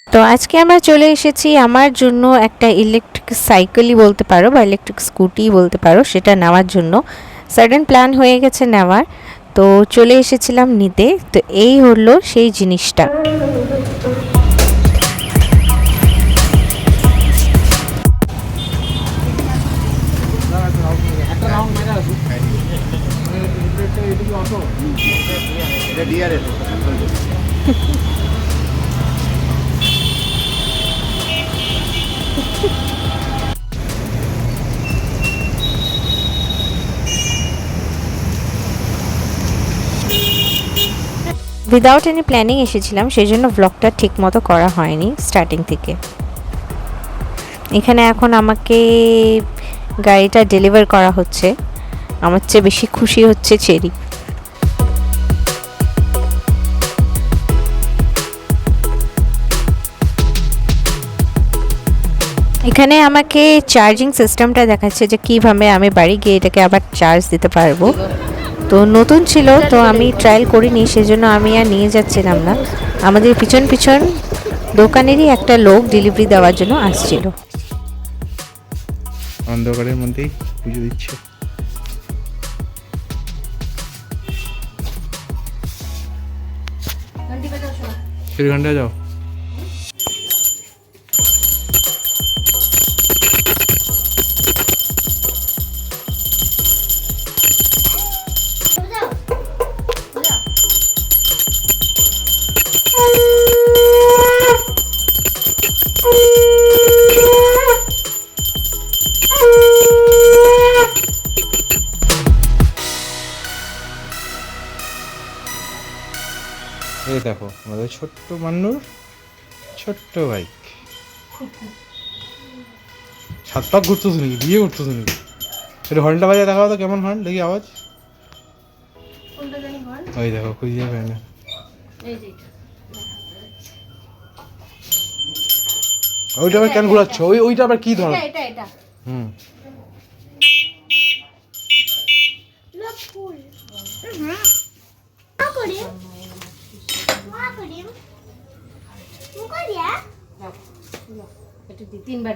তো আজকে আমরা চলে এসেছি আমার জন্য একটা ইলেকট্রিক সাইকেলই বলতে পারো বা ইলেকট্রিক স্কুটি বলতে পারো, সেটা নেওয়ার জন্য সাডেন প্ল্যান হয়ে গেছে নেওয়ার। তো চলে এসেছিলাম নিতে। তো এই হলো সেই জিনিসটা। উইদাউট এনি প্ল্যানিং এসেছিলাম, সেই জন্য ব্লগটা ঠিক মতো করা হয়নি স্টার্টিং থেকে। এখানে এখন আমাকে গাড়িটা ডেলিভার করা হচ্ছে। আমার চেয়ে বেশি খুশি হচ্ছে চেরি। এখানে আমাকে চার্জিং সিস্টেমটা দেখাচ্ছে যে কীভাবে আমি বাড়ি গিয়ে এটাকে আবার চার্জ দিতে পারবো। তো নতুন ছিল, তো আমি ট্রায়াল করিনি, সেজন্য আমি আর নিয়ে যাচ্ছিলাম না। আমাদের পিছন পিছন দোকানেরই একটা লোক ডেলিভারি দেওয়ার জন্য আসছিল। অন্ধকারের মধ্যেই পুজো দিচ্ছে। ঘন্টা যাও। এই দেখো আমাদের ছোট্ট মান্নুর ছোট্ট বাইক। সাত পাক ঘুরতেছে নাকি, দিয়ে ঘুরতেছে নাকি? একটু হর্নটা বাজায় দেখাও তো কেমন হর্ন দেখি, আওয়াজ। ওই দেখো খুঁজে পাই না। ওইটা আবার কেন ঘুরাচ্ছ? ওইটা আবার কি ধর? হুম, তিনবার